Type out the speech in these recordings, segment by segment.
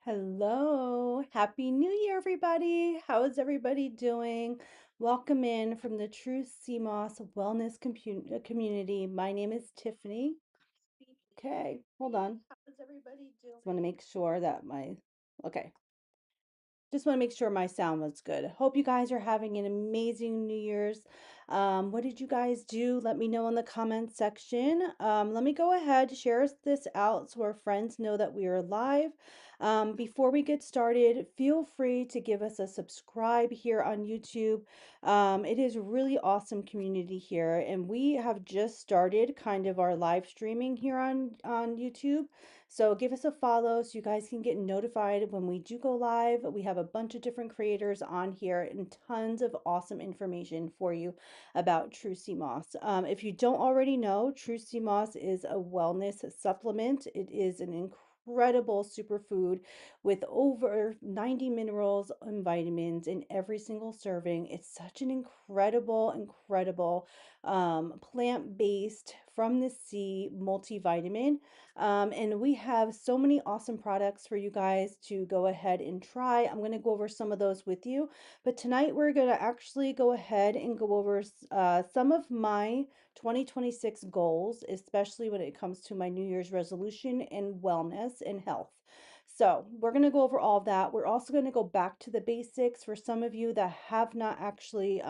Hello, Happy New Year, everybody. How is everybody doing? Welcome in from the True CMOS Wellness Community. My name is Tiffany. Okay, hold on. Just want to make sure that okay. Just want to make sure my sound was good. Hope you guys are having an amazing New Year's. What did you guys do? Let me know in the comments section. Let me go ahead, share this out so our friends know that we are live. Before we get started, feel free to give us a subscribe here on YouTube. It is a really awesome community here, and we have just started kind of our live streaming here on YouTube. So give us a follow so you guys can get notified when we do go live. We have a bunch of different creators on here and tons of awesome information for you about True Sea Moss. If you don't already know, True Sea Moss is a wellness supplement. It is an incredible superfood with over 90 minerals and vitamins in every single serving. It's such an incredible plant-based from the sea multivitamin. And we have so many awesome products for you guys to go ahead and try. I'm going to go over some of those with you. But tonight we're going to actually go ahead and go over some of my 2026 goals, especially when it comes to my New Year's resolution and wellness and health. So we're going to go over all of that. We're also going to go back to the basics for some of you that have not actually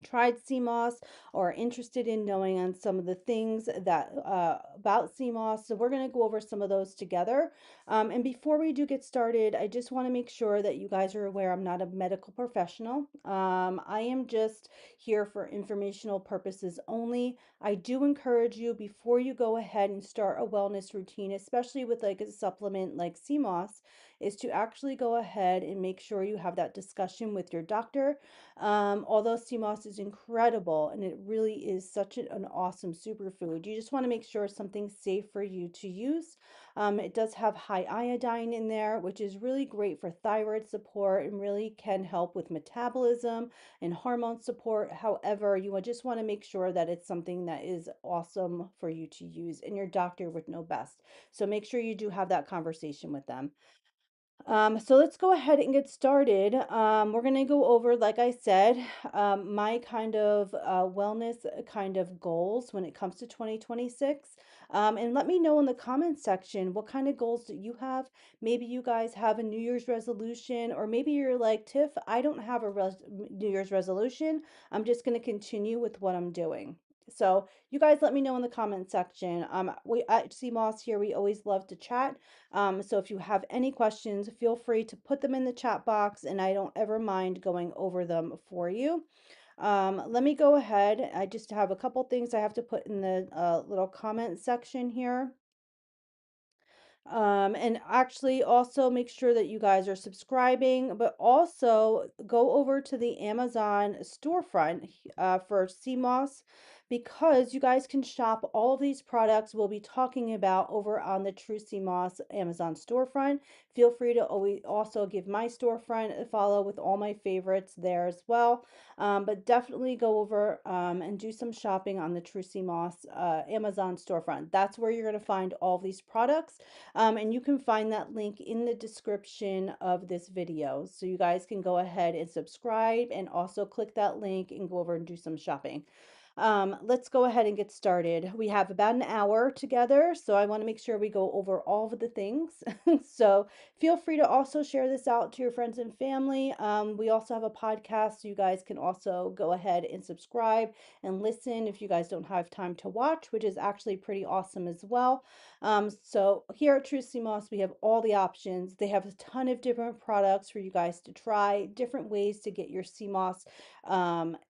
tried CMOS or are interested in knowing on some of the things that about CMOS. So we're going to go over some of those together. And before we do get started, I just want to make sure that you guys are aware I'm not a medical professional. I am just here for informational purposes only. I do encourage you before you go ahead and start a wellness routine, especially with like a supplement like CMOS, is to actually go ahead and make sure you have that discussion with your doctor. Although sea moss is incredible and it really is such an awesome superfood, you just want to make sure something's safe for you to use. It does have high iodine in there, which is really great for thyroid support and really can help with metabolism and hormone support. However, you just want to make sure that it's something that is awesome for you to use and your doctor would know best. So make sure you do have that conversation with them. So let's go ahead and get started. We're going to go over, like I said, my kind of wellness kind of goals when it comes to 2026. And let me know in the comments section what kind of goals that you have. Maybe you guys have a New Year's resolution, or maybe you're like, Tiff, I don't have a New Year's resolution. I'm just going to continue with what I'm doing. So you guys let me know in the comment section. We at CMOS here, we always love to chat. So if you have any questions, feel free to put them in the chat box and I don't ever mind going over them for you. Let me go ahead. I just have a couple things I have to put in the little comment section here. And actually also make sure that you guys are subscribing, but also go over to the Amazon storefront for CMOS because you guys can shop all of these products we'll be talking about over on the True CMOS Amazon storefront. Feel free to always also give my storefront a follow with all my favorites there as well. But definitely go over and do some shopping on the True CMOS Amazon storefront. That's where you're going to find all these products. And you can find that link in the description of this video. So you guys can go ahead and subscribe and also click that link and go over and do some shopping. Let's go ahead and get started. We have about an hour together, so I want to make sure we go over all of the things. So feel free to also share this out to your friends and family. We also have a podcast, so you guys can also go ahead and subscribe and listen if you guys don't have time to watch, which is actually pretty awesome as well. So here at True CMOS, we have all the options. They have a ton of different products for you guys to try, different ways to get your CMOS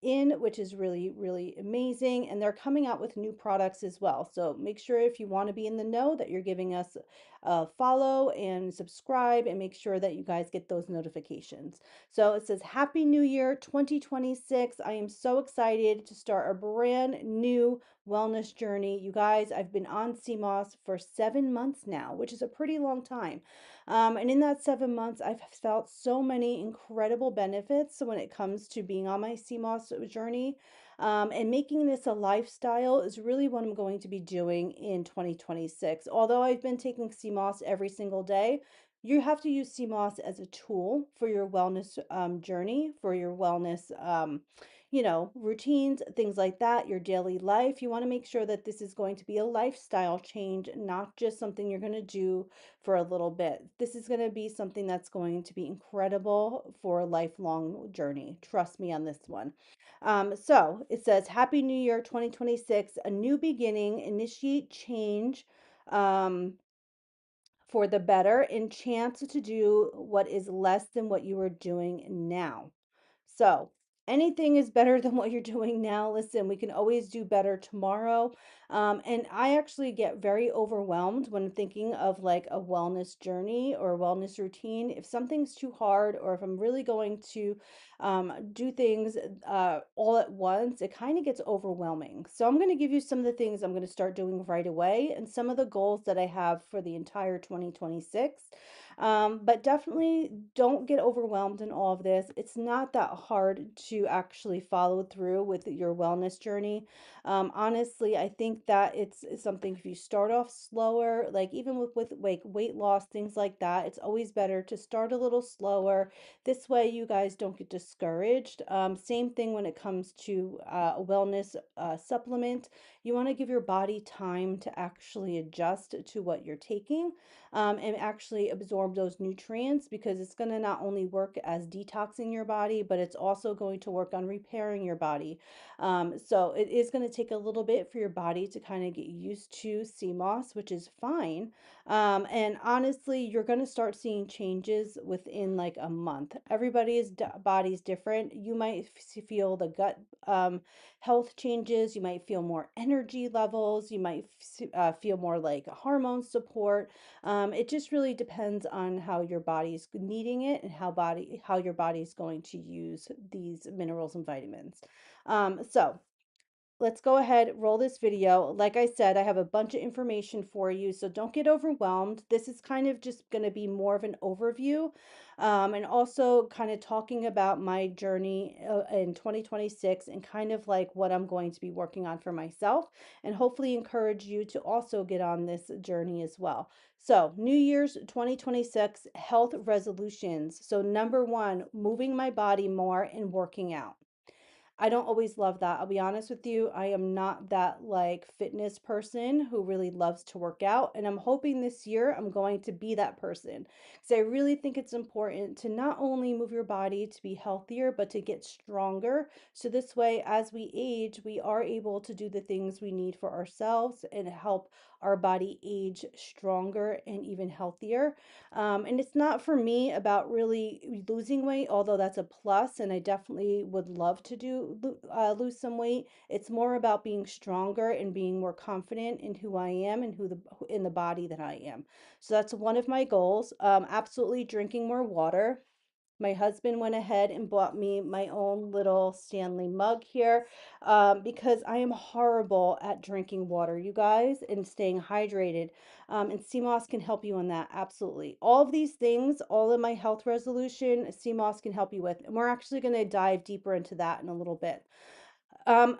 in, which is really amazing. And they're coming out with new products as well. So make sure if you want to be in the know that you're giving us a follow and subscribe and make sure that you guys get those notifications. So it says Happy New Year 2026. I am so excited to start a brand new wellness journey. You guys, I've been on CMOS for 7 months now, which is a pretty long time. And in that 7 months, I've felt so many incredible benefits when it comes to being on my CMOS journey. And making this a lifestyle is really what I'm going to be doing in 2026. Although I've been taking CMOS every single day, You have to use sea moss as a tool for your wellness journey, for your wellness, routines, things like that, your daily life. You want to make sure that this is going to be a lifestyle change, not just something you're going to do for a little bit. This is going to be something that's going to be incredible for a lifelong journey. Trust me on this one. So it says, Happy New Year 2026, a new beginning, initiate change. For the better and chance to do what is less than what you are doing now. So, anything is better than what you're doing now. Listen, we can always do better tomorrow. And I actually get very overwhelmed when thinking of like a wellness journey or a wellness routine. If something's too hard, or if I'm really going to do things all at once, it kind of gets overwhelming. So, I'm going to give you some of the things I'm going to start doing right away and some of the goals that I have for the entire 2026. But definitely don't get overwhelmed in all of this. It's not that hard to actually follow through with your wellness journey. Honestly, I think that it's something if you start off slower, like even with like weight loss, things like that, it's always better to start a little slower. This way, you guys don't get discouraged. Same thing when it comes to a wellness supplement. You want to give your body time to actually adjust to what you're taking and actually absorb those nutrients, because it's going to not only work as detoxing your body, but it's also going to work on repairing your body. So it is going to take a little bit for your body to kind of get used to CMOS, which is fine. And honestly, you're going to start seeing changes within like a month. Everybody's body's different. You might feel the gut health changes. You might feel more energy levels. You might feel more like hormone support. It just really depends on how your body's needing it and how your body's going to use these minerals and vitamins. So let's go ahead, roll this video. Like I said, I have a bunch of information for you, so don't get overwhelmed. This is kind of just going to be more of an overview, and also kind of talking about my journey in 2026 and kind of like what I'm going to be working on for myself, and hopefully encourage you to also get on this journey as well. So, New Year's 2026 health resolutions. So, number one, moving my body more and working out. I don't always love that. I'll be honest with you. I am not that like fitness person who really loves to work out. And I'm hoping this year I'm going to be that person, because I really think it's important to not only move your body to be healthier, but to get stronger. So this way, as we age, we are able to do the things we need for ourselves and help our body age stronger and even healthier. And it's not for me about really losing weight, although that's a plus, and I definitely would love to lose some weight. It's more about being stronger and being more confident in who I am and in the body that I am. So that's one of my goals. Absolutely drinking more water. My husband went ahead and bought me my own little Stanley mug here, because I am horrible at drinking water, you guys, and staying hydrated. And CMOS can help you on that. Absolutely. All of these things, all of my health resolution, CMOS can help you with. And we're actually going to dive deeper into that in a little bit.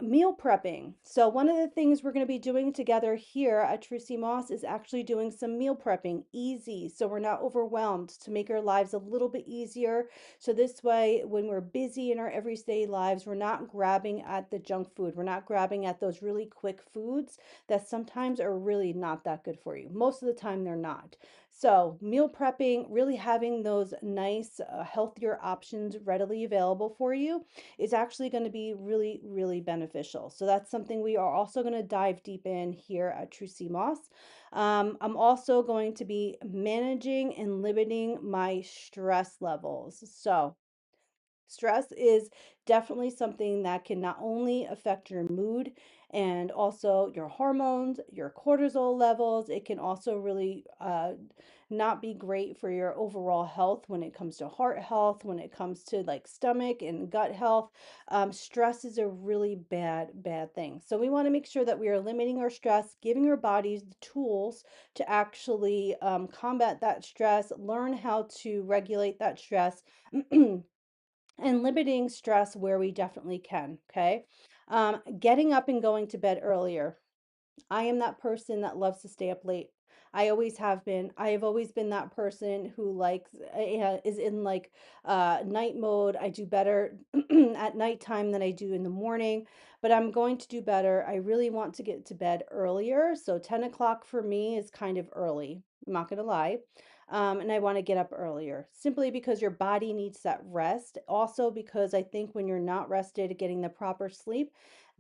Meal prepping. So one of the things we're going to be doing together here at True Sea Moss is actually doing some meal prepping, easy, so we're not overwhelmed, to make our lives a little bit easier. So this way, when we're busy in our everyday lives, we're not grabbing at the junk food. We're not grabbing at those really quick foods that sometimes are really not that good for you. Most of the time, they're not. So meal prepping, really having those nice, healthier options readily available for you is actually going to be really, really beneficial. So that's something we are also going to dive deep in here at True Sea Moss. I'm also going to be managing and limiting my stress levels. So stress is definitely something that can not only affect your mood and also your hormones, your cortisol levels. It can also really not be great for your overall health when it comes to heart health, when it comes to like stomach and gut health. Stress is a really bad thing. So we want to make sure that we are limiting our stress, giving our bodies the tools to actually combat that stress, learn how to regulate that stress. And limiting stress where we definitely can. Okay. Getting up and going to bed earlier. I am that person that loves to stay up late. I always have been. I have always been that person who likes is in like night mode. I do better at nighttime than I do in the morning, but I'm going to do better. I really want to get to bed earlier. So 10 o'clock for me is kind of early. I'm not going to lie. And I want to get up earlier simply because your body needs that rest. Also, because I think when you're not rested, getting the proper sleep,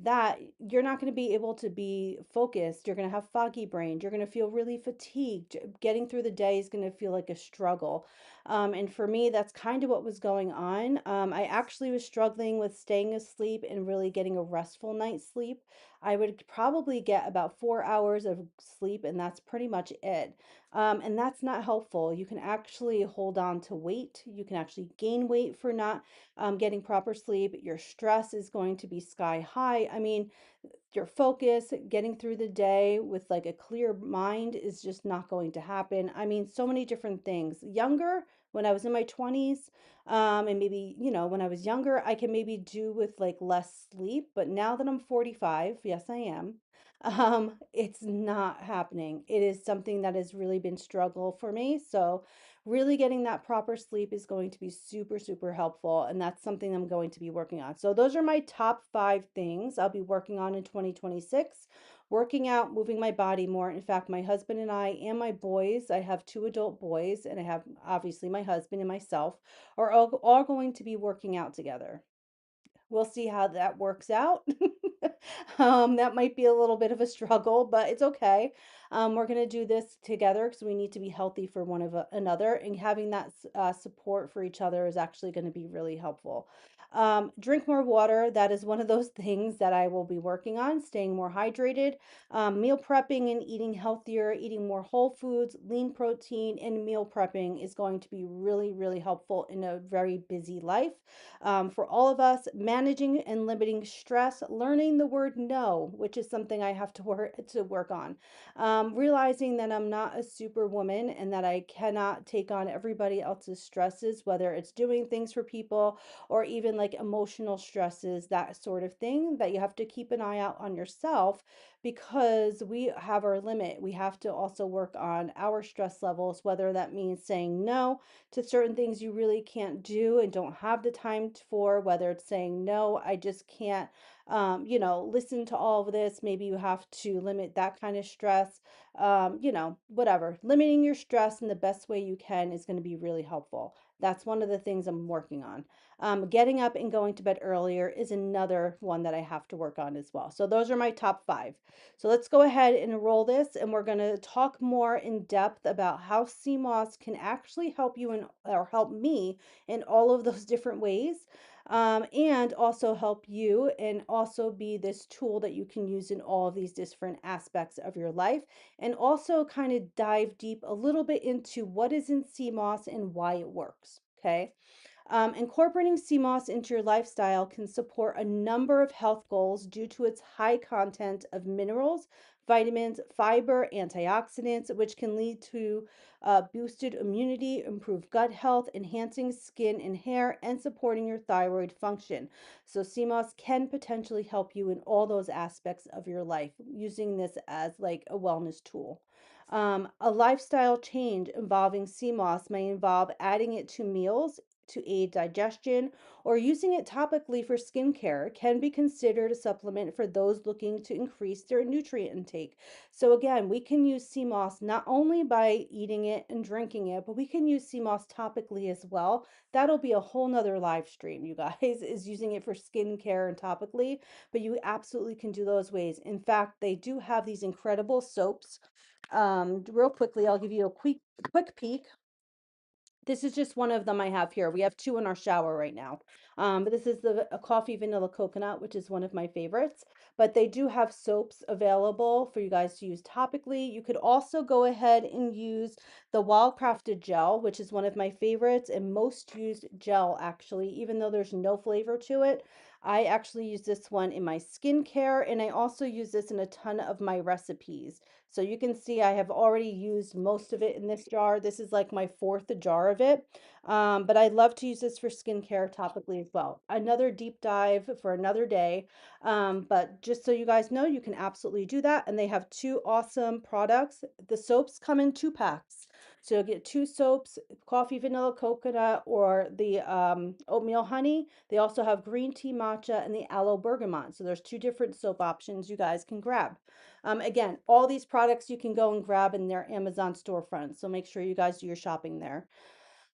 that you're not going to be able to be focused. You're going to have foggy brain. You're going to feel really fatigued. Getting through the day is going to feel like a struggle. And for me, that's kind of what was going on. I actually was struggling with staying asleep and really getting a restful night's sleep. I would probably get about 4 hours of sleep, and that's pretty much it. And that's not helpful. You can actually hold on to weight. You can actually gain weight for not getting proper sleep. Your stress is going to be sky high. I mean, your focus, getting through the day with like a clear mind is just not going to happen. I mean, so many different things. Younger, when I was in my 20s, and maybe, when I was younger, I can maybe do with like less sleep. But now that I'm 45, yes, I am. It's not happening. It is something that has really been struggle for me. So really getting that proper sleep is going to be super, super helpful. And that's something I'm going to be working on. So those are my top 5 things I'll be working on in 2026. Working out, moving my body more. In fact, my husband and I and my boys, I have 2 adult boys, and I have obviously my husband and myself, are all going to be working out together. We'll see how that works out. That might be a little bit of a struggle, but it's okay. We're going to do this together because we need to be healthy for one of another, and having that support for each other is actually going to be really helpful. Drink more water. That is one of those things that I will be working on, staying more hydrated. Meal prepping and eating healthier, eating more whole foods, lean protein, and meal prepping is going to be really, really helpful in a very busy life. For all of us, managing and limiting stress, learning the word no, which is something I have to work on. Realizing that I'm not a superwoman and that I cannot take on everybody else's stresses, whether it's doing things for people or even like emotional stresses, that sort of thing, that you have to keep an eye out on yourself because we have our limit. We have to also work on our stress levels, whether that means saying no to certain things you really can't do and don't have the time for, whether it's saying, no, I just can't, listen to all of this. Maybe you have to limit that kind of stress, whatever. Limiting your stress in the best way you can is going to be really helpful. That's one of the things I'm working on. Getting up and going to bed earlier is another one that I have to work on as well. So those are my top 5. So let's go ahead and roll this, and we're going to talk more in depth about how CMOS can actually help you or help me in all of those different ways, and also help you and also be this tool that you can use in all of these different aspects of your life, and also kind of dive deep a little bit into what is in CMOS and why it works. Okay. Incorporating CMOS into your lifestyle can support a number of health goals due to its high content of minerals, vitamins, fiber, antioxidants, which can lead to boosted immunity, improved gut health, enhancing skin and hair, and supporting your thyroid function. So, CMOS can potentially help you in all those aspects of your life, using this as like a wellness tool. A lifestyle change involving CMOS may involve adding it to meals to aid digestion, or using it topically for skincare can be considered a supplement for those looking to increase their nutrient intake. So again, we can use sea moss not only by eating it and drinking it, but we can use sea moss topically as well. That'll be a whole nother live stream, you guys, is using it for skincare and topically, but you absolutely can do those ways. In fact, they do have these incredible soaps. Real quickly, I'll give you a quick peek. This is just one of them I have here. We have 2 in our shower right now. But this is a coffee vanilla coconut, which is one of my favorites. But they do have soaps available for you guys to use topically. You could also go ahead and use the Wildcrafted gel, which is one of my favorites and most used gel, actually, even though there's no flavor to it. I actually use this one in my skincare, and I also use this in a ton of my recipes. So you can see I have already used most of it in this jar. This is like my fourth jar of it. But I love to use this for skincare topically as well. Another deep dive for another day. But just so you guys know, you can absolutely do that. And they have two awesome products. The soaps come in 2 packs. So you'll get 2 soaps, coffee vanilla coconut, or the oatmeal honey. They also have green tea matcha and the aloe bergamot. So there's two different soap options you guys can grab. Again, all these products you can go and grab in their Amazon storefront. So make sure you guys do your shopping there.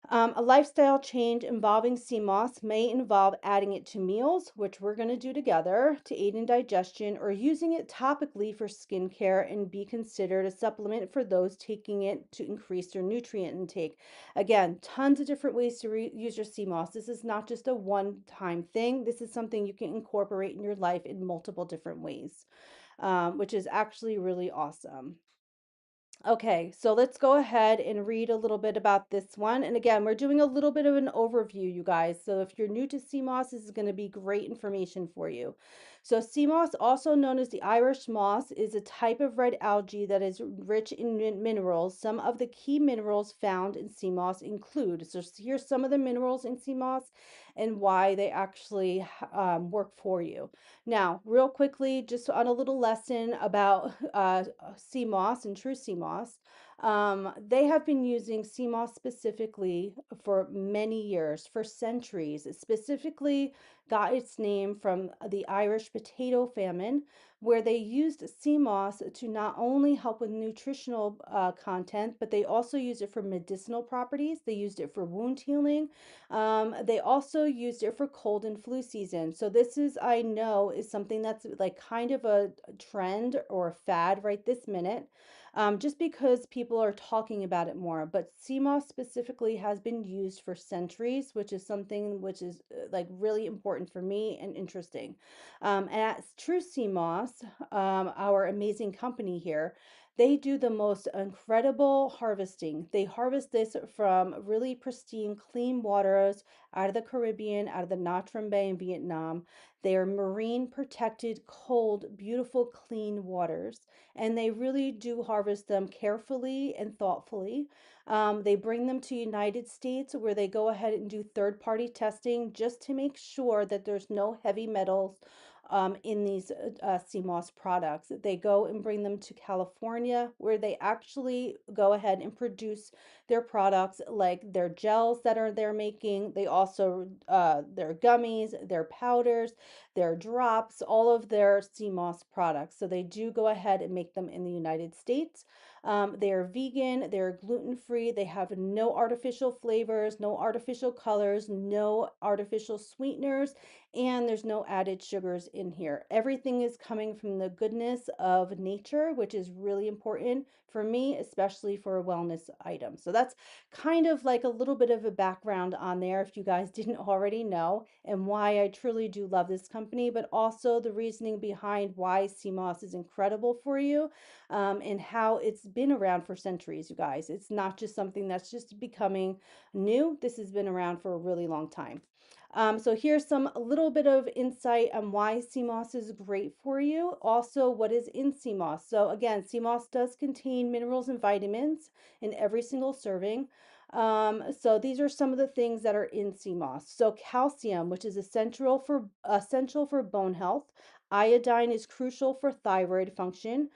A lifestyle change involving sea moss may involve adding it to meals, which we're going to do together to aid in digestion, or using it topically for skincare and be considered a supplement for those taking it to increase their nutrient intake. Again, tons of different ways to use your sea moss. This is not just a one-time thing. This is something you can incorporate in your life in multiple different ways, which is actually really awesome. Okay, so let's go ahead and read a little bit about this one. And again, we're doing a little bit of an overview, you guys. So if you're new to sea moss, this is going to be great information for you. So sea moss, also known as the Irish moss, is a type of red algae that is rich in minerals. Some of the key minerals found in sea moss include, so here's some of the minerals in sea moss and why they actually work for you. Now, real quickly, just on a little lesson about sea moss and true sea moss, they have been using sea moss specifically for many years, for centuries. It specifically got its name from the Irish potato famine, where they used sea moss to not only help with nutritional content, but they also used it for medicinal properties. They used it for wound healing. They also used it for cold and flu season. So this is, I know, is something that's like kind of a trend or a fad right this minute, just because people are talking about it more. But CMOS specifically has been used for centuries, which is something which is like really important for me and interesting. And at True CMOS, our amazing company here, they do the most incredible harvesting. They harvest this from really pristine, clean waters out of the Caribbean, out of the Nha Trang Bay in Vietnam. They are marine protected, cold, beautiful, clean waters. And they really do harvest them carefully and thoughtfully. They bring them to United States where they go ahead and do third-party testing just to make sure that there's no heavy metals in these CMOS products. They go and bring them to California where they actually go ahead and produce their products like their gels that are they're making. They also their gummies, their powders, their drops, all of their CMOS products. So they do go ahead and make them in the United States. They are vegan, they're gluten-free, they have no artificial flavors, no artificial colors, no artificial sweeteners, and there's no added sugars in here. Everything is coming from the goodness of nature, which is really important for me, especially for a wellness item. So that's kind of like a little bit of a background on there if you guys didn't already know, and why I truly do love this company, but also the reasoning behind why CMOS is incredible for you, and how it's been around for centuries, you guys. It's not just something that's just becoming new. This has been around for a really long time. So here's some a little bit of insight on why CMOS is great for you. Also, what is in CMOS? So again, CMOS does contain minerals and vitamins in every single serving. So these are some of the things that are in CMOS. So calcium, which is essential for bone health. Iodine is crucial for thyroid function.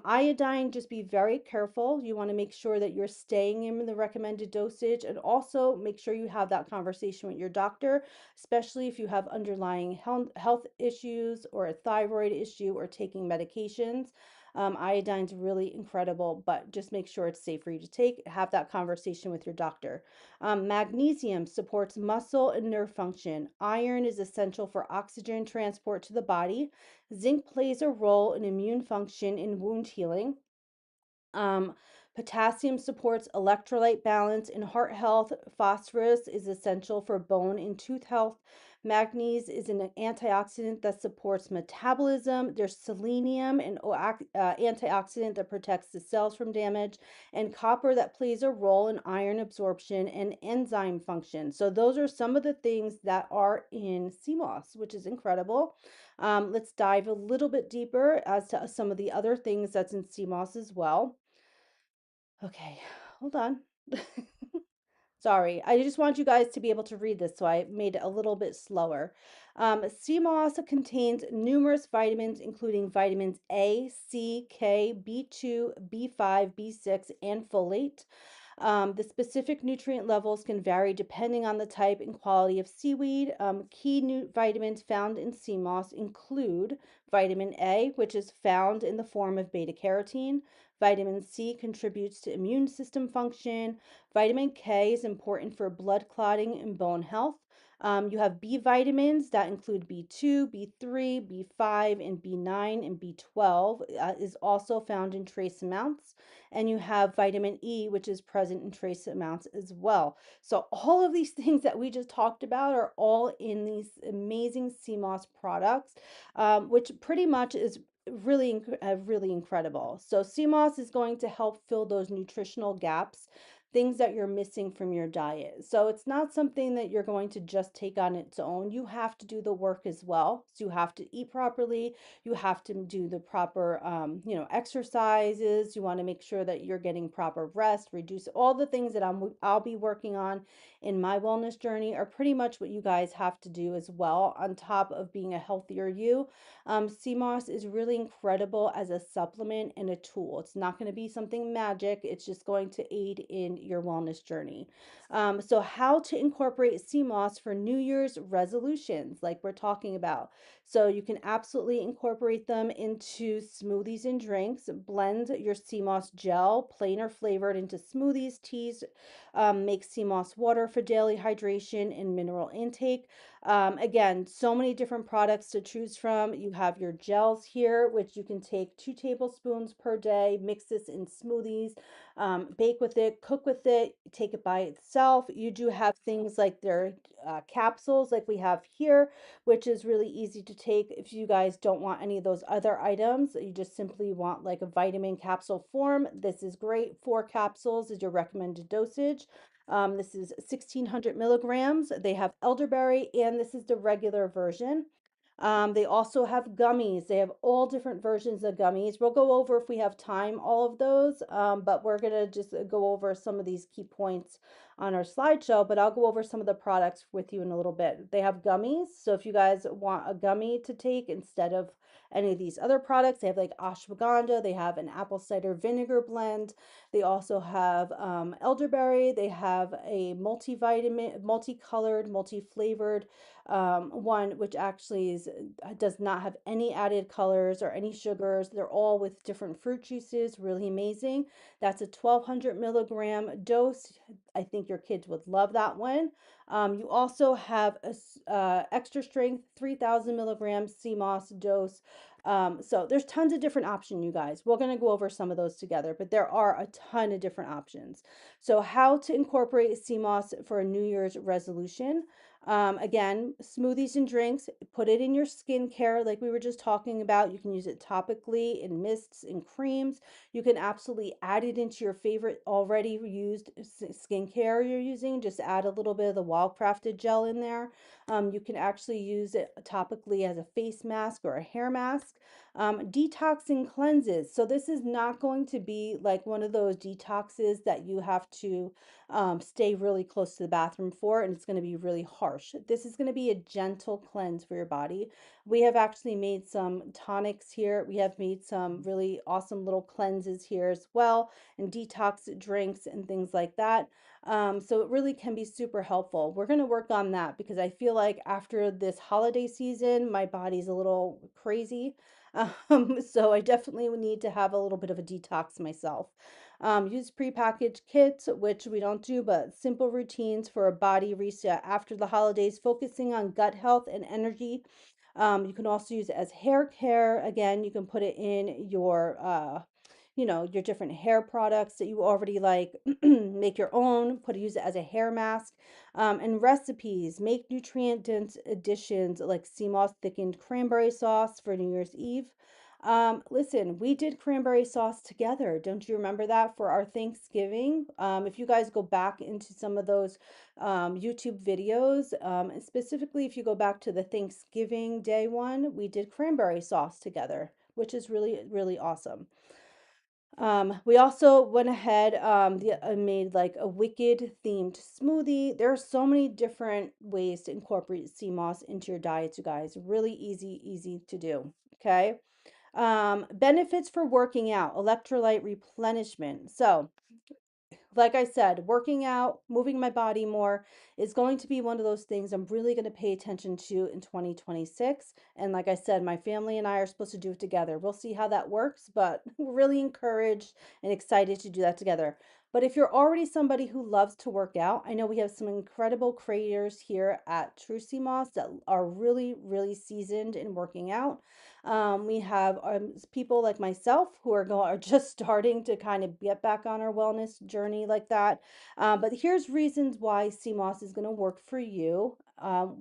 Iodine, just be very careful. You want to make sure that you're staying in the recommended dosage, and also make sure you have that conversation with your doctor, especially if you have underlying health issues or a thyroid issue or taking medications. Iodine's really incredible, but just make sure it's safe for you to take. Have that conversation with your doctor. Magnesium supports muscle and nerve function. Iron is essential for oxygen transport to the body. Zinc plays a role in immune function and wound healing. Um, Potassium supports electrolyte balance and heart health. Phosphorus is essential for bone and tooth health. Manganese is an antioxidant that supports metabolism. There's selenium, an antioxidant that protects the cells from damage, and copper that plays a role in iron absorption and enzyme function. So those are some of the things that are in sea moss, which is incredible. Let's dive a little bit deeper as to some of the other things that's in sea moss as well. Okay, hold on. Sorry, I just want you guys to be able to read this, so I made it a little bit slower. Sea moss contains numerous vitamins, including vitamins A, C, K, B2, B5, B6, and folate. The specific nutrient levels can vary depending on the type and quality of seaweed. Key new vitamins found in sea moss include vitamin A, which is found in the form of beta carotene. Vitamin C contributes to immune system function. Vitamin K is important for blood clotting and bone health. You have B vitamins that include B2, B3, B5, and B9 and B12 is also found in trace amounts. And you have vitamin E, which is present in trace amounts as well. So all of these things that we just talked about are all in these amazing sea moss products, which pretty much is really incredible. So sea moss is going to help fill those nutritional gaps, things that you're missing from your diet. So it's not something that you're going to just take on its own. You have to do the work as well. So you have to eat properly. You have to do the proper, exercises. You want to make sure that you're getting proper rest, reduce all the things that I'll be working on in my wellness journey are pretty much what you guys have to do as well on top of being a healthier you. Sea moss is really incredible as a supplement and a tool. It's not going to be something magic. It's just going to aid in your wellness journey. So how to incorporate sea moss for New Year's resolutions, like we're talking about. So you can absolutely incorporate them into smoothies and drinks. Blend your sea moss gel, plain or flavored, into smoothies, teas. Make sea moss water for daily hydration and mineral intake. Again, so many different products to choose from. You have your gels here, which you can take 2 tablespoons per day, mix this in smoothies, bake with it, cook with it, take it by itself. You do have things like their capsules, like we have here, which is really easy to take if you guys don't want any of those other items. You just simply want like a vitamin capsule form. This is great. 4 capsules is your recommended dosage. This is 1600 milligrams. They have elderberry, and this is the regular version. They also have gummies. They have all different versions of gummies. We'll go over, if we have time, all of those, but we're going to just go over some of these key points on our slideshow, but I'll go over some of the products with you in a little bit. They have gummies, so if you guys want a gummy to take instead of any of these other products, they have like ashwagandha, they have an apple cider vinegar blend, they also have elderberry, they have a multivitamin, multicolored, multi-flavored one, which actually does not have any added colors or any sugars. They're all with different fruit juices, really amazing. That's a 1200 milligram dose. I think your kids would love that one. You also have a extra strength 3000 milligrams CMOS dose. So there's tons of different options, you guys. We're going to go over some of those together, but there are a ton of different options. So how to incorporate CMOS for a New Year's resolution. Again, smoothies and drinks, put it in your skincare like we were just talking about. You can use it topically in mists and creams. You can absolutely add it into your favorite already used skincare you're using. Just add a little bit of the Wild Crafted gel in there. You can actually use it topically as a face mask or a hair mask. Detoxing cleanses. So this is not going to be like one of those detoxes that you have to stay really close to the bathroom for, and it's going to be really harsh. This is going to be a gentle cleanse for your body. We have actually made some tonics here. We have made some really awesome little cleanses here as well, and detox drinks and things like that. So it really can be super helpful. We're going to work on that because I feel like after this holiday season, my body's a little crazy. So I definitely would need to have a little bit of a detox myself. Use prepackaged kits, which we don't do, but simple routines for a body reset after the holidays, focusing on gut health and energy. You can also use it as hair care. Again, you can put it in your different hair products that you already like, make your own, use it as a hair mask, and recipes. Make nutrient dense additions like sea moss thickened cranberry sauce for New Year's Eve. Listen, we did cranberry sauce together. Don't you remember that for our Thanksgiving? If you guys go back into some of those YouTube videos, and specifically if you go back to the Thanksgiving Day one, we did cranberry sauce together, which is really, really awesome. We also went ahead, made like a wicked themed smoothie. There are so many different ways to incorporate sea moss into your diets, you guys. Really easy, easy to do. Okay. Benefits for working out, electrolyte replenishment. So, like I said, working out, moving my body more is going to be one of those things I'm really going to pay attention to in 2026. And like I said, my family and I are supposed to do it together. We'll see how that works, but we're really encouraged and excited to do that together. But if you're already somebody who loves to work out, I know we have some incredible creators here at True Sea Moss that are really, really seasoned in working out. We have people like myself who are just starting to kind of get back on our wellness journey like that. But here's reasons why CMOS is going to work for you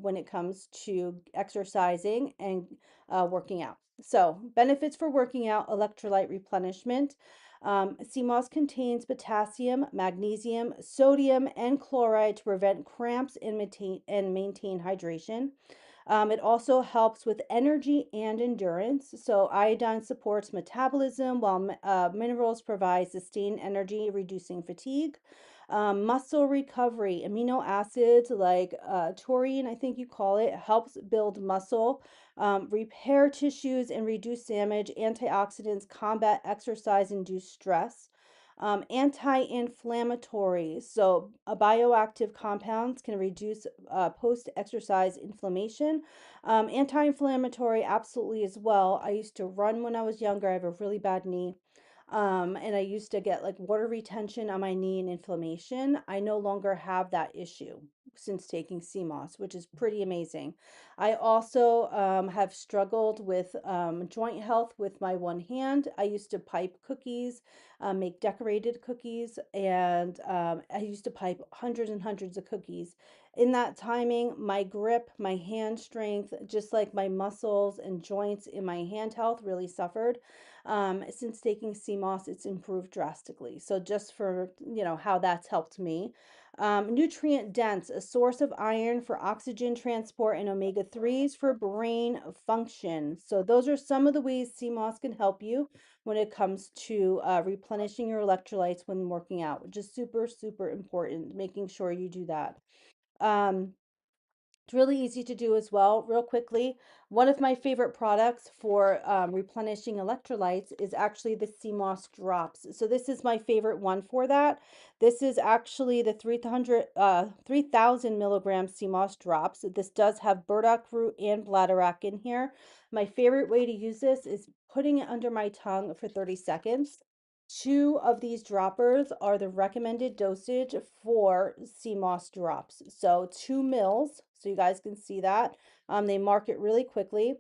when it comes to exercising and working out. So, benefits for working out, electrolyte replenishment. CMOS contains potassium, magnesium, sodium, and chloride to prevent cramps and maintain hydration. It also helps with energy and endurance. So, iodine supports metabolism, while minerals provide sustained energy, reducing fatigue. Muscle recovery, amino acids like taurine, I think you call it, helps build muscle, repair tissues, and reduce damage. Antioxidants combat exercise induced stress. Anti-inflammatory, so bioactive compounds can reduce post-exercise inflammation. Anti-inflammatory, absolutely as well. I used to run when I was younger. I have a really bad knee. And I used to get like water retention on my knee and inflammation. I no longer have that issue since taking CMOS, which is pretty amazing. I also have struggled with joint health with my one hand. I used to pipe cookies, make decorated cookies, and I used to pipe hundreds and hundreds of cookies. In that timing, my grip, my hand strength, just like my muscles and joints in my hand health really suffered. Since taking CMOS, it's improved drastically. So just for, how that's helped me. Nutrient dense, a source of iron for oxygen transport and omega 3s for brain function. So those are some of the ways CMOS can help you when it comes to replenishing your electrolytes when working out, which is super, super important, making sure you do that. Um, it's really easy to do as well. Real quickly, one of my favorite products for replenishing electrolytes is actually the CMOS drops. So this is my favorite one for that. This is actually the 3,000 milligram CMOS drops. This does have burdock root and bladderwrack in here. My favorite way to use this is putting it under my tongue for 30 seconds. Two of these droppers are the recommended dosage for CMOS drops. So 2 mils, so you guys can see that. They mark it really quickly.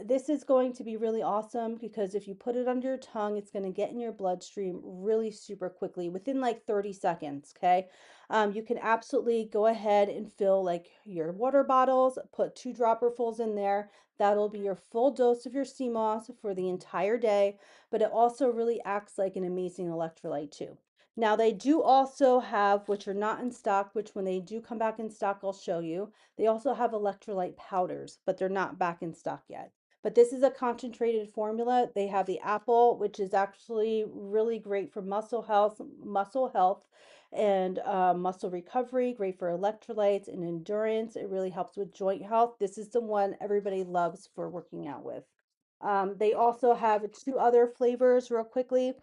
This is going to be really awesome because if you put it under your tongue, it's going to get in your bloodstream really super quickly within like 30 seconds. Okay. You can absolutely go ahead and fill like your water bottles, put 2 dropperfuls in there. That'll be your full dose of your CMOS for the entire day, but it also really acts like an amazing electrolyte too. Now they do also have, which are not in stock, which when they do come back in stock, I'll show you. They also have electrolyte powders, but they're not back in stock yet. But this is a concentrated formula. They have the apple, which is actually really great for muscle health and muscle recovery, great for electrolytes and endurance. It really helps with joint health. This is the one everybody loves for working out with. They also have 2 other flavors real quickly.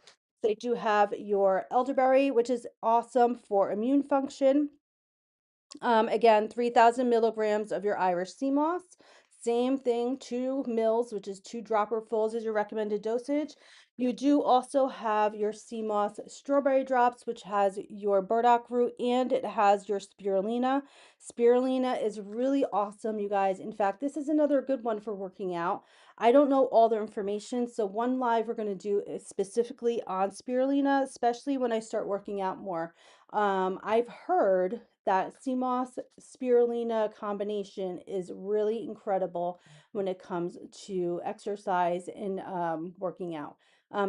They do have your elderberry, which is awesome for immune function. Again, 3,000 milligrams of your Irish sea moss. Same thing, 2 mils, which is 2 dropperfuls is your recommended dosage. You do also have your sea moss strawberry drops, which has your burdock root and it has your spirulina. Spirulina is really awesome, you guys. In fact, this is another good one for working out. I don't know all the information, so one live we're going to do is specifically on spirulina, especially when I start working out more. I've heard that sea moss spirulina combination is really incredible when it comes to exercise and working out,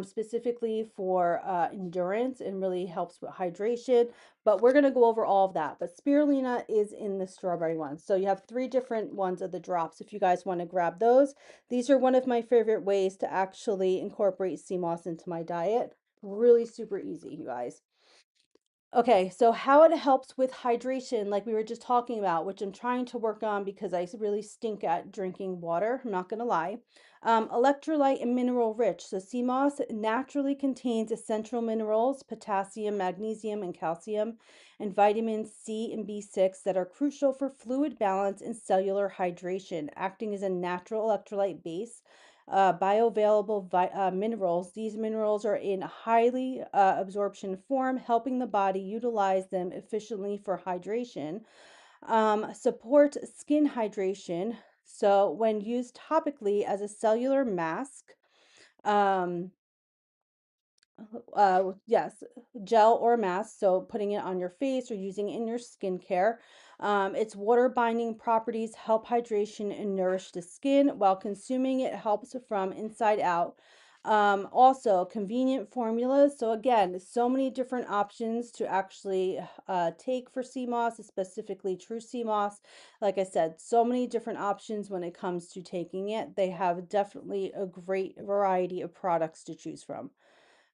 specifically for endurance, and really helps with hydration. But we're going to go over all of that. But spirulina is in the strawberry one. So you have three different ones of the drops if you guys want to grab those. These are one of my favorite ways to actually incorporate sea moss into my diet. Really super easy, you guys. Okay, so how it helps with hydration, like we were just talking about, which I'm trying to work on because I really stink at drinking water, I'm not gonna lie. Electrolyte and mineral rich. So sea moss naturally contains essential minerals, potassium, magnesium, and calcium, and vitamins C and B6 that are crucial for fluid balance and cellular hydration, acting as a natural electrolyte base. Bioavailable minerals. These minerals are in highly absorption form, helping the body utilize them efficiently for hydration. Support skin hydration. So, when used topically as a cellular mask, um, yes, gel or mask. So putting it on your face or using it in your skincare. Its water binding properties help hydration and nourish the skin, while consuming it helps from inside out. Also, convenient formulas. So again, so many different options to actually take for sea moss, specifically true sea moss. Like I said, so many different options when it comes to taking it. They have definitely a great variety of products to choose from.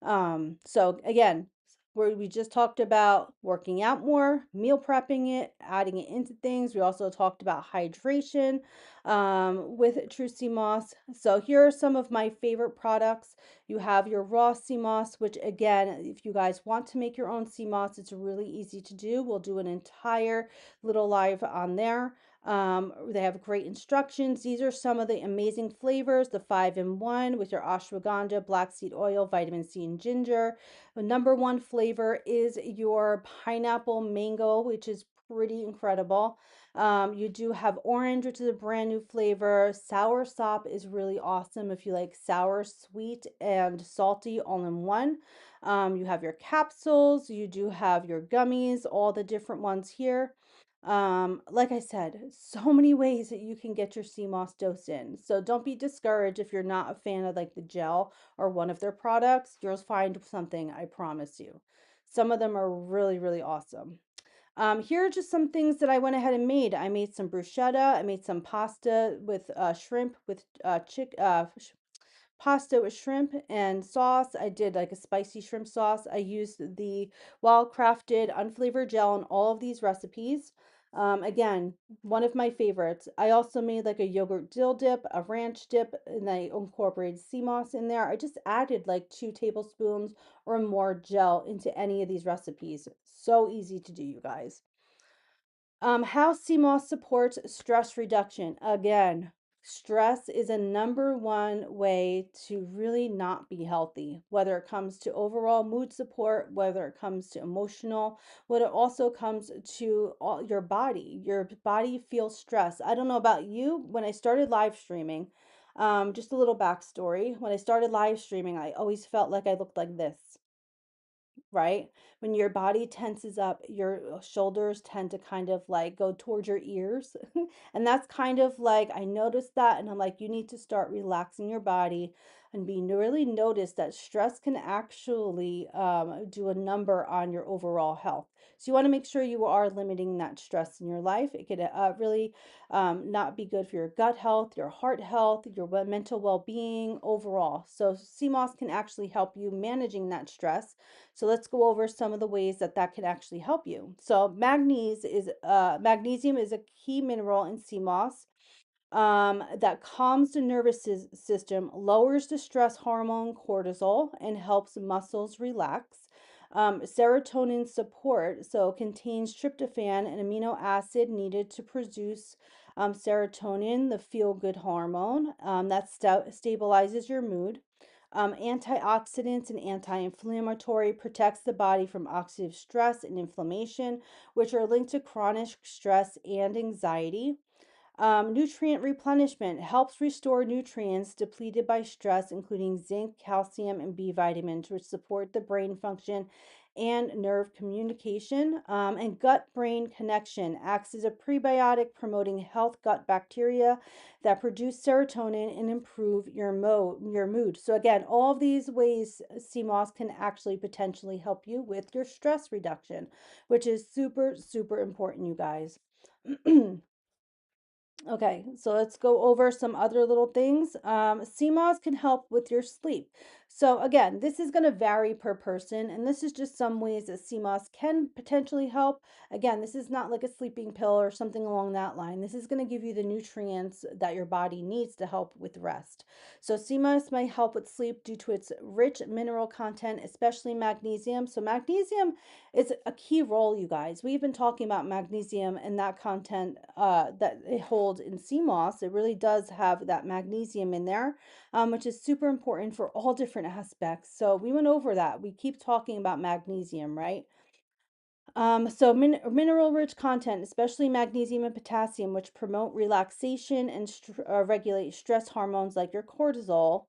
So again, where we just talked about working out more, meal prepping it, adding it into things. We also talked about hydration with True Sea Moss. So here are some of my favorite products. You have your raw sea moss, which again, if you guys want to make your own sea moss, it's really easy to do. We'll do an entire little live on there. They have great instructions. These are some of the amazing flavors, the 5-in-1 with your ashwagandha, black seed oil, vitamin C, and ginger. The number one flavor is your pineapple mango, which is pretty incredible. You do have orange, which is a brand new flavor. Sour sop is really awesome if you like sour, sweet, and salty all in one. You have your capsules, you do have your gummies, all the different ones here. Like I said, so many ways that you can get your sea moss dose in. So don't be discouraged if you're not a fan of like the gel or one of their products. You'll find something, I promise you. Some of them are really, really awesome. Here are just some things that I went ahead and made. I made some bruschetta. I made some pasta with shrimp with pasta with shrimp and sauce. I did like a spicy shrimp sauce. I used the well-crafted unflavored gel in all of these recipes. Again, one of my favorites. I also made like a yogurt dill dip, a ranch dip, and I incorporated sea moss in there. I just added like 2 tablespoons or more gel into any of these recipes. So easy to do, you guys. How CMOS supports stress reduction. Again, stress is a number one way to really not be healthy, whether it comes to overall mood support, whether it comes to emotional, what it also comes to all your body. Your body feels stress. I don't know about you. When I started live streaming, just a little backstory. When I started live streaming, I always felt like I looked like this, right? When your body tenses up, your shoulders tend to kind of like go towards your ears. And that's kind of like, I noticed that, and I'm like, you need to start relaxing your body and be really notice that stress can actually do a number on your overall health. So you want to make sure you are limiting that stress in your life. It could really not be good for your gut health, your heart health, your mental well-being overall. So CMOS can actually help you managing that stress. So let's go over some of the ways that that can actually help you. So magnesium is a key mineral in sea moss that calms the nervous system, lowers the stress hormone cortisol, and helps muscles relax. Serotonin support, so contains tryptophan, an amino acid needed to produce serotonin, the feel good hormone that stabilizes your mood. Antioxidants and anti-inflammatory, protects the body from oxidative stress and inflammation, which are linked to chronic stress and anxiety. Nutrient replenishment helps restore nutrients depleted by stress, including zinc, calcium, and B vitamins, which support the brain function and nerve communication. And gut brain connection acts as a prebiotic, promoting health gut bacteria that produce serotonin and improve your mood. So, again, all of these ways CMOS can actually potentially help you with your stress reduction, which is super, super important, you guys. Okay, so let's go over some other little things. CMOS can help with your sleep. So again, this is going to vary per person, and this is just some ways that CMOS can potentially help. Again, this is not like a sleeping pill or something along that line. This is going to give you the nutrients that your body needs to help with rest. So CMOS may help with sleep due to its rich mineral content, especially magnesium. So magnesium is a key role, you guys. We've been talking about magnesium and that content that it holds in sea moss. It really does have that magnesium in there, which is super important for all different aspects. So we went over that. We keep talking about magnesium, right? So mineral rich content, especially magnesium and potassium, which promote relaxation and regulate stress hormones like your cortisol,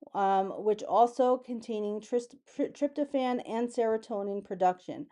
which also containing tryptophan and serotonin production.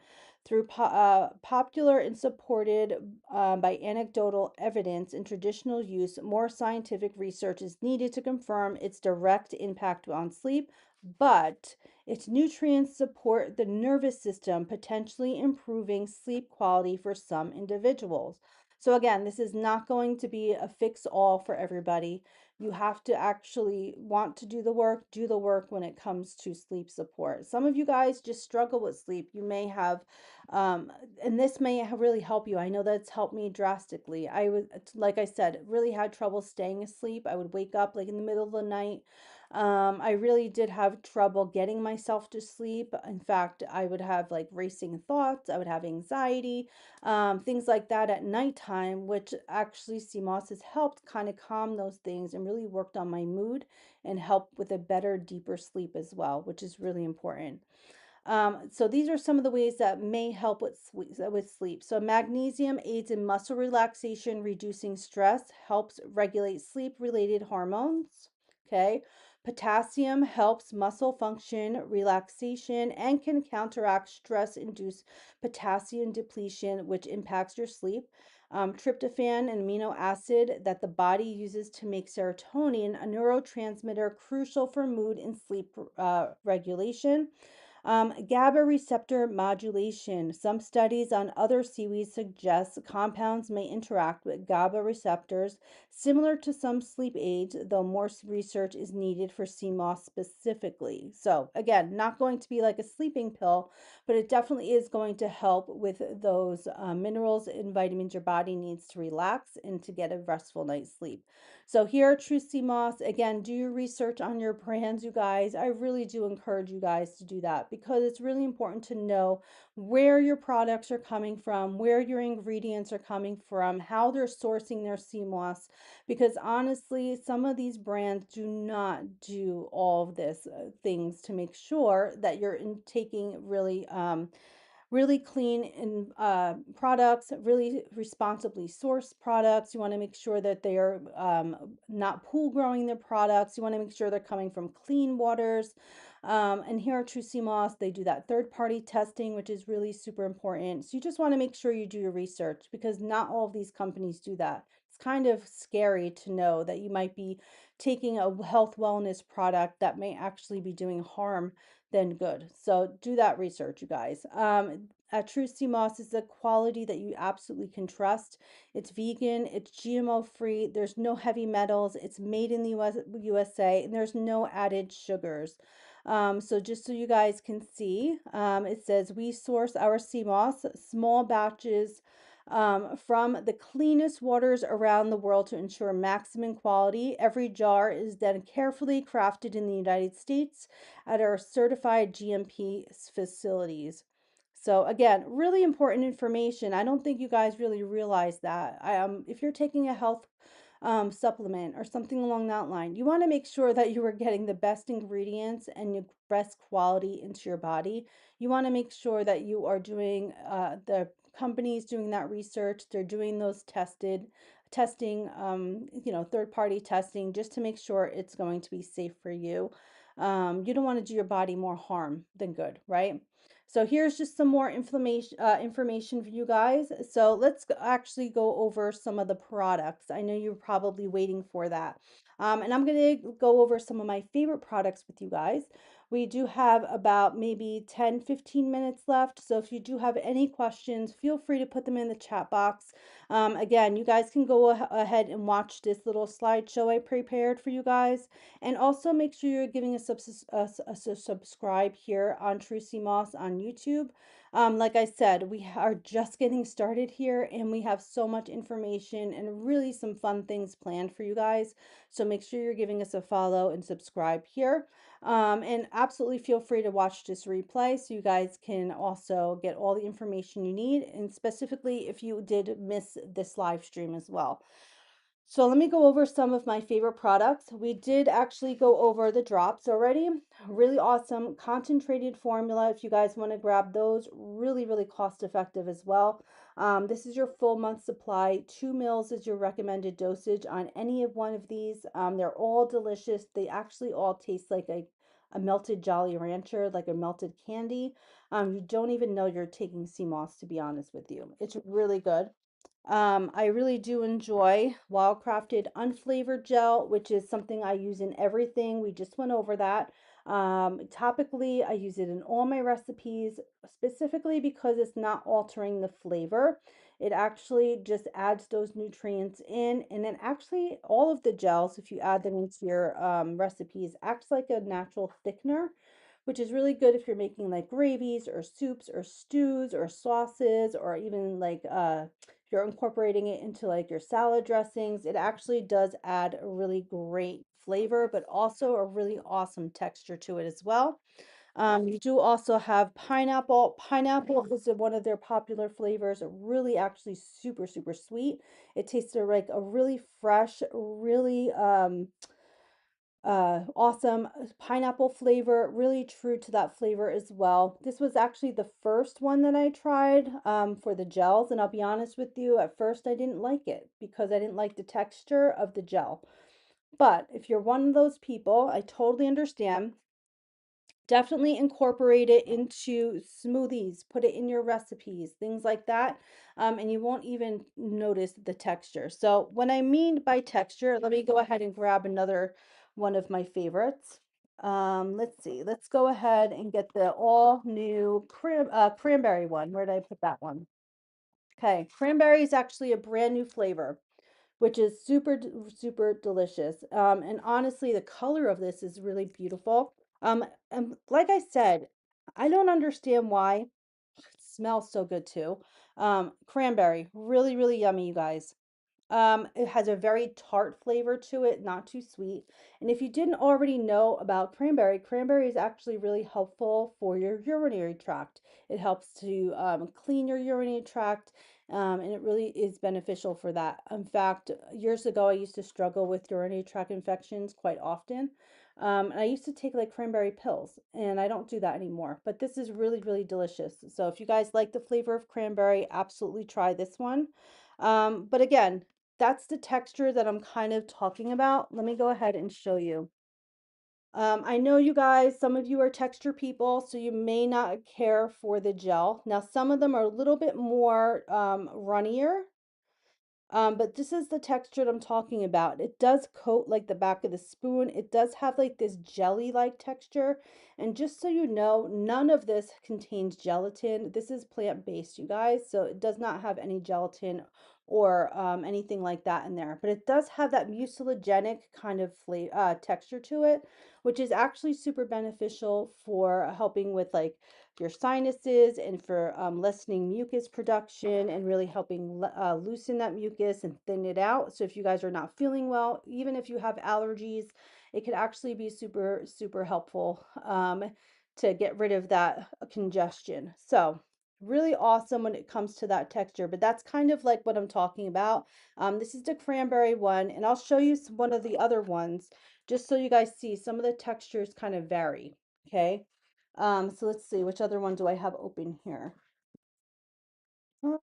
Through popular and supported by anecdotal evidence and traditional use, more scientific research is needed to confirm its direct impact on sleep, but its nutrients support the nervous system, potentially improving sleep quality for some individuals. So, again, this is not going to be a fix all for everybody. You have to actually want to do the work when it comes to sleep support. Some of you guys just struggle with sleep. You may have, um, and this may really help you. I know that's helped me drastically. I was, like I said, really had trouble staying asleep. I would wake up like in the middle of the night. I really did have trouble getting myself to sleep. In fact, I would have like racing thoughts, I would have anxiety, things like that at nighttime, which actually CMOS has helped kind of calm those things and really worked on my mood and helped with a better, deeper sleep as well, which is really important. So these are some of the ways that may help with sleep. So magnesium aids in muscle relaxation, reducing stress, helps regulate sleep-related hormones. Okay. Potassium helps muscle function, relaxation, and can counteract stress-induced potassium depletion, which impacts your sleep. Tryptophan, an amino acid that the body uses to make serotonin, a neurotransmitter crucial for mood and sleep regulation. GABA receptor modulation. Some studies on other seaweeds suggest compounds may interact with GABA receptors, similar to some sleep aids, though more research is needed for CMOS specifically. So, again, not going to be like a sleeping pill, but it definitely is going to help with those minerals and vitamins your body needs to relax and to get a restful night's sleep. So here at True Sea Moss, again, do your research on your brands, you guys. I really do encourage you guys to do that because it's really important to know where your products are coming from, where your ingredients are coming from, how they're sourcing their sea moss. Because honestly, some of these brands do not do all of this things to make sure that you're taking really clean and products, really responsibly sourced products. You want to make sure that they are not pool growing their products. You want to make sure they're coming from clean waters. And here at True Sea Moss, they do that third party testing, which is really super important. So you just want to make sure you do your research because not all of these companies do that. It's kind of scary to know that you might be taking a health wellness product that may actually be doing harm than good. So do that research, you guys. At True Sea Moss is a quality that you absolutely can trust. It's vegan, it's GMO free, there's no heavy metals, it's made in the USA, and there's no added sugars. So just so you guys can see, it says we source our sea moss, small batches from the cleanest waters around the world to ensure maximum quality. Every jar is then carefully crafted in the United States at our certified GMP facilities. So again, really important information. I don't think you guys really realize that. If you're taking a health supplement or something along that line. You want to make sure that you are getting the best ingredients and the best quality into your body. You want to make sure that you are doing the companies doing that research, they're doing those testing, third party testing just to make sure it's going to be safe for you. You don't want to do your body more harm than good, right? So here's just some more information for you guys. So actually go over some of the products. I know you're probably waiting for that. And I'm going to go over some of my favorite products with you guys. We do have about maybe 10-15 minutes left. So if you do have any questions, feel free to put them in the chat box. Again, you guys can go ahead and watch this little slideshow I prepared for you guys. And also make sure you're giving a subscribe here on True Sea Moss on YouTube. Like I said, we are just getting started here and we have so much information and really some fun things planned for you guys. So make sure you're giving us a follow and subscribe here. And absolutely feel free to watch this replay so you guys can also get all the information you need, and specifically if you did miss this live stream as well. So let me go over some of my favorite products. We did actually go over the drops already. Really awesome concentrated formula. If you guys want to grab those, really, really cost effective as well. This is your full month supply. 2 mils is your recommended dosage on any of one of these. They're all delicious. They actually all taste like a melted Jolly Rancher, like a melted candy. You don't even know you're taking sea moss, to be honest with you. It's really good. I really do enjoy Wildcrafted Unflavored Gel, which is something I use in everything. We just went over that. Topically, I use it in all my recipes, specifically because it's not altering the flavor. It actually just adds those nutrients in, and then actually all of the gels, if you add them into your recipes, acts like a natural thickener, which is really good if you're making like gravies or soups or stews or sauces, or even like if you're incorporating it into like your salad dressings. It actually does add a really great flavor, but also a really awesome texture to it as well. You do also have pineapple. Pineapple is one of their popular flavors. Really, actually, super, super sweet. It tastes like a really fresh, really awesome pineapple flavor, really true to that flavor as well. This was actually the first one that I tried for the gels, and I'll be honest with you, at first I didn't like it because I didn't like the texture of the gel. But if you're one of those people, I totally understand. Definitely incorporate it into smoothies, put it in your recipes, things like that, and you won't even notice the texture. So what I mean by texture, let me go ahead and grab another one of my favorites. Let's see, let's go ahead and get the all new cranberry one. Where did I put that one? Okay, cranberry is actually a brand new flavor, which is super delicious. And honestly, the color of this is really beautiful. And like I said, I don't understand why. It smells so good too. Cranberry, really, really yummy, you guys. It has a very tart flavor to it, not too sweet. And if you didn't already know about cranberry, cranberry is actually really helpful for your urinary tract. It helps to clean your urinary tract, and it really is beneficial for that. In fact, years ago, I used to struggle with urinary tract infections quite often. And I used to take like cranberry pills, and I don't do that anymore. But this is really, really delicious. So if you guys like the flavor of cranberry, absolutely try this one. But again, that's the texture that I'm kind of talking about. Let me go ahead and show you. I know you guys, some of you are texture people, so you may not care for the gel. Now, some of them are a little bit more runnier, but this is the texture that I'm talking about. It does coat like the back of the spoon. It does have like this jelly-like texture. And just so you know, none of this contains gelatin. This is plant-based, you guys, so it does not have any gelatin or anything like that in there. But it does have that mucilagenic kind of texture to it, which is actually super beneficial for helping with like your sinuses and for lessening mucus production and really helping loosen that mucus and thin it out. So if you guys are not feeling well, even if you have allergies, it could actually be super, super helpful to get rid of that congestion. So Really awesome when it comes to that texture, but that's kind of like what I'm talking about. This is the cranberry one, and I'll show you one of the other ones just so you guys see some of the textures kind of vary. Okay. So let's see, which other one do I have open here? Uh,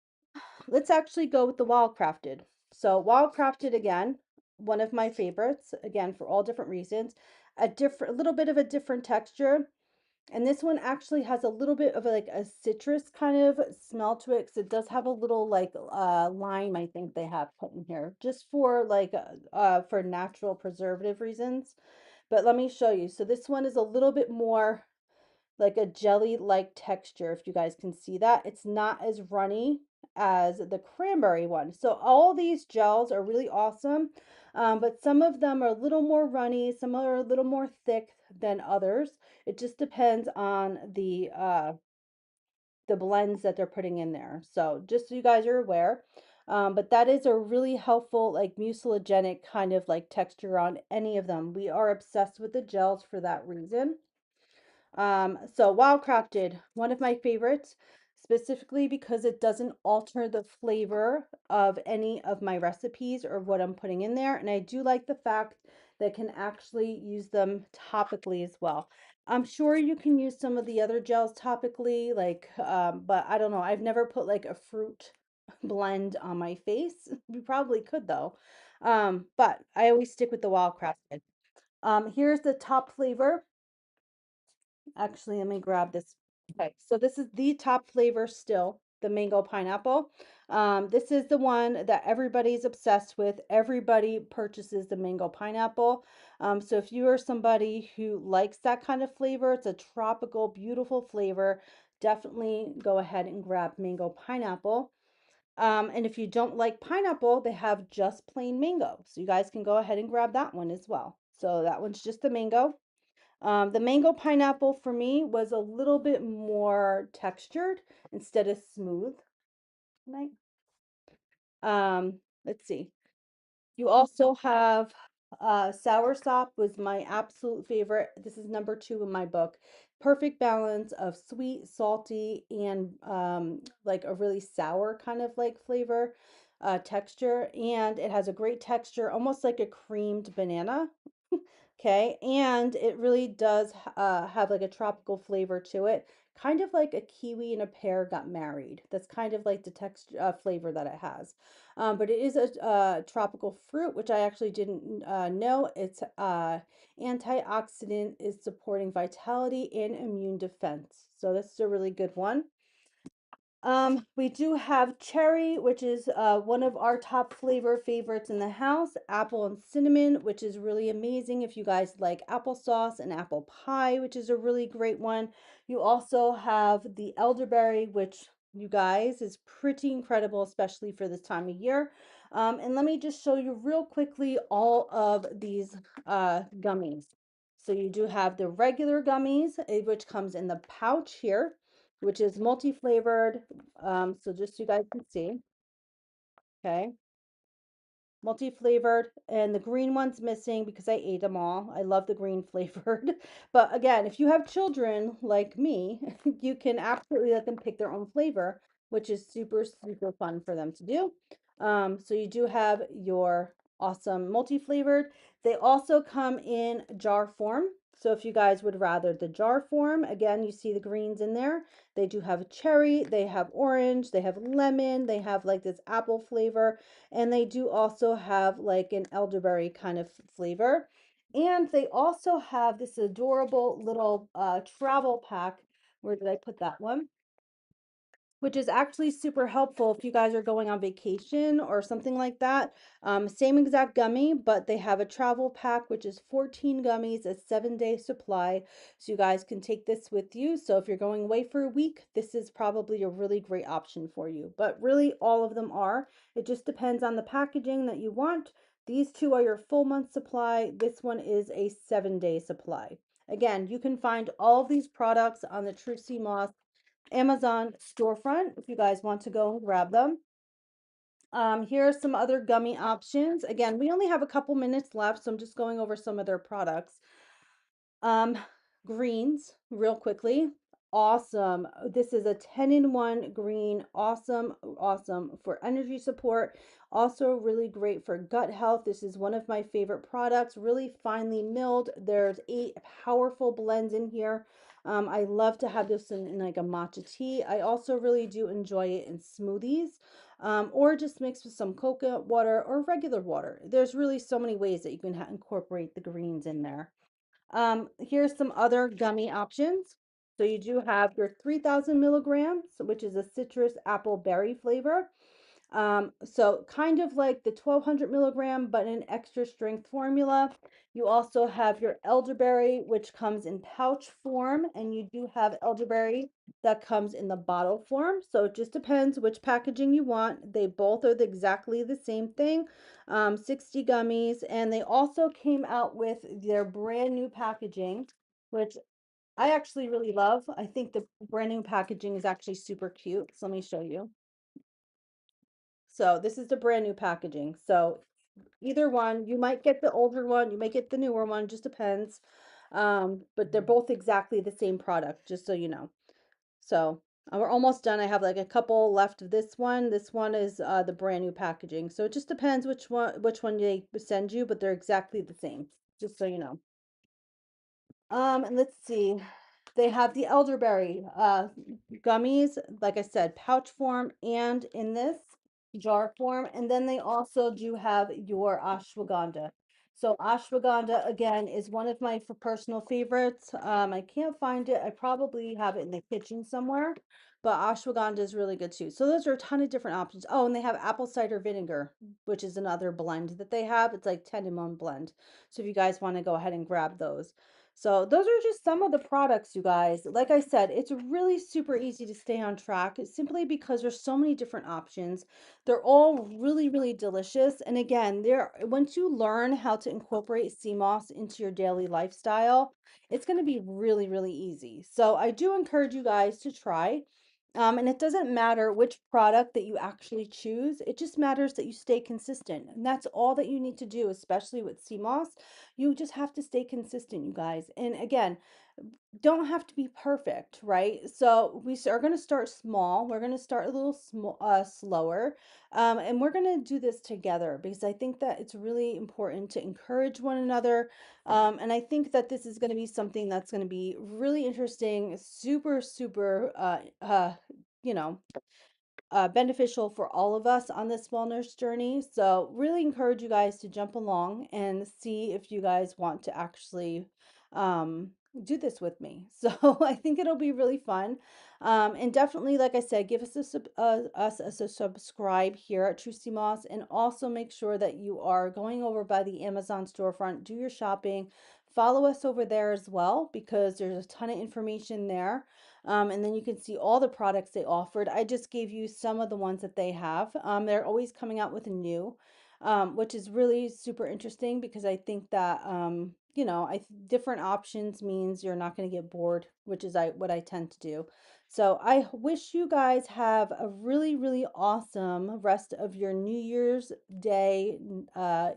Let's actually go with the wild crafted. So wild crafted again, one of my favorites, again for all different reasons. A little bit of a different texture. And this one actually has a little bit of like a citrus kind of smell to it, because it does have a little like lime, I think they have put in here, just for like for natural preservative reasons. But let me show you. So this one is a little bit more like a jelly-like texture, if you guys can see that. It's not as runny as the cranberry one. So all these gels are really awesome, but some of them are a little more runny, some are a little more thick than others. It just depends on the blends that they're putting in there. So just so you guys are aware. But that is a really helpful, like mucilagenic kind of like texture on any of them. We are obsessed with the gels for that reason. So Wildcrafted, one of my favorites, specifically because it doesn't alter the flavor of any of my recipes or what I'm putting in there. And I do like the fact that I can actually use them topically as well. I'm sure you can use some of the other gels topically, like, but I don't know. I've never put like a fruit blend on my face. You probably could though. But I always stick with the Wildcrafted. Here's the top flavor. Actually, let me grab this. Okay, so this is the top flavor still, the mango pineapple. This is the one that everybody's obsessed with. Everybody purchases the mango pineapple. So if you are somebody who likes that kind of flavor, it's a tropical, beautiful flavor. Definitely go ahead and grab mango pineapple. And if you don't like pineapple, they have just plain mango. So you guys can go ahead and grab that one as well. So that one's just the mango. The mango pineapple for me was a little bit more textured instead of smooth. Right? Let's see. You also have soursop was my absolute favorite. This is number 2 in my book. Perfect balance of sweet, salty, and like a really sour kind of like flavor, texture. And it has a great texture, almost like a creamed banana. Okay, and it really does have like a tropical flavor to it, kind of like a kiwi and a pear got married. That's kind of like the text flavor that it has. But it is a tropical fruit, which I actually didn't know. It's antioxidant, is supporting vitality and immune defense. So this is a really good one. We do have cherry, which is one of our top flavor favorites in the house. Apple and cinnamon, which is really amazing if you guys like applesauce, and apple pie, which is a really great one. You also have the elderberry, which you guys is pretty incredible, especially for this time of year. And let me just show you real quickly all of these gummies. So you do have the regular gummies, which comes in the pouch here, which is multi-flavored. So just so you guys can see, okay, multi-flavored, and the green one's missing because I ate them all. I love the green flavored. But again, if you have children like me, you can absolutely let them pick their own flavor, which is super, super fun for them to do. So you do have your awesome multi-flavored. They also come in jar form. So if you guys would rather the jar form, again, you see the greens in there. They do have cherry, they have orange, they have lemon, they have like this apple flavor, and they do also have like an elderberry kind of flavor. And they also have this adorable little travel pack. Where did I put that one? Which is actually super helpful if you guys are going on vacation or something like that. Same exact gummy, but they have a travel pack, which is 14 gummies, a 7-day supply. So you guys can take this with you. So if you're going away for a week, this is probably a really great option for you. But really, all of them are. It just depends on the packaging that you want. These two are your full month supply. This one is a 7-day supply. Again, you can find all of these products on the True Sea Moss Amazon storefront if you guys want to go and grab them. Here are some other gummy options. Again, we only have a couple minutes left, so I'm just going over some of their products. Um, Greens, real quickly. awesome. This is a 10-in-1 green. Awesome, awesome for energy support. Also really great for gut health. This is one of my favorite products, really finely milled. There's 8 powerful blends in here. I love to have this in like a matcha tea. I also really do enjoy it in smoothies, or just mixed with some coconut water or regular water. There's really so many ways that you can incorporate the greens in there. Here's some other gummy options. So you do have your 3,000 milligrams, which is a citrus apple berry flavor. So kind of like the 1,200 milligram, but an extra strength formula. You also have your elderberry, which comes in pouch form, and you do have elderberry that comes in the bottle form. So it just depends which packaging you want. They both are exactly the same thing, 60 gummies, and they also came out with their brand new packaging, which I actually really love. I think the brand new packaging is actually super cute. So let me show you. So this is the brand new packaging. So either one, you might get the older one, you might get the newer one, just depends. But they're both exactly the same product, just so you know. So we're almost done. I have like a couple left of this one. This one is the brand new packaging. So it just depends which one they send you, but they're exactly the same, just so you know. And let's see. They have the elderberry gummies, like I said, pouch form and in this jar form. And then they also do have your ashwagandha. So ashwagandha again is one of my personal favorites. I can't find it. I probably have it in the kitchen somewhere, but ashwagandha is really good too. So those are a ton of different options. Oh, and they have apple cider vinegar, which is another blend that they have. It's like 10-in-1 blend. So if you guys want to go ahead and grab those. So those are just some of the products, you guys. Like I said, it's really super easy to stay on track simply because there's so many different options. They're all really, really delicious. And again, once you learn how to incorporate sea moss into your daily lifestyle, it's going to be really, really easy. So I do encourage you guys to try. And it doesn't matter which product that you actually choose. It just matters that you stay consistent. And that's all that you need to do, especially with sea moss. You just have to stay consistent, you guys. And again, don't have to be perfect, right? So we are going to start small. We're going to start a little small, slower, and we're going to do this together because I think that it's really important to encourage one another. And I think that this is going to be something that's going to be really interesting, super, super, you know, beneficial for all of us on this wellness journey. So, really encourage you guys to jump along and see if you guys want to actually um, do this with me. So, I think it'll be really fun. And definitely, like I said, give us a subscribe here at True Moss, and also make sure that you are going over by the Amazon storefront, do your shopping. Follow us over there as well because there's a ton of information there. And then you can see all the products they offered. I just gave you some of the ones that they have. They're always coming out with a new, which is really super interesting because I think that different options means you're not going to get bored, which is what I tend to do. So I wish you guys have a really, really awesome rest of your New Year's Day,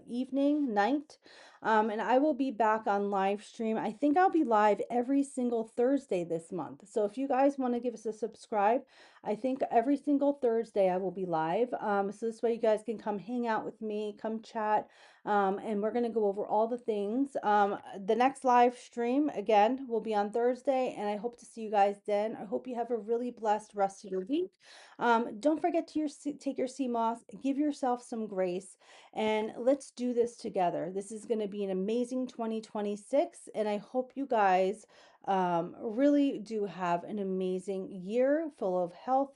evening, night. And I will be back on live stream. I think I'll be live every single Thursday this month. So if you guys want to give us a subscribe, I think every single Thursday I will be live. So this way you guys can come hang out with me, come chat, and we're going to go over all the things. The next live stream, again, will be on Thursday, and I hope to see you guys then. I hope you have a really blessed rest of your week. Don't forget to take your sea moss, give yourself some grace, and let's do this together. This is going to be an amazing 2026, and I hope you guys really do have an amazing year full of health,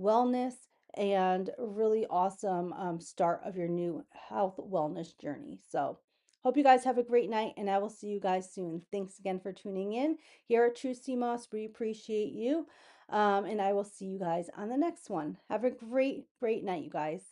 wellness, and really awesome start of your new health wellness journey. So, hope you guys have a great night, and I will see you guys soon. Thanks again for tuning in here at True CMOS. We appreciate you. And I will see you guys on the next one. Have a great, great night, you guys.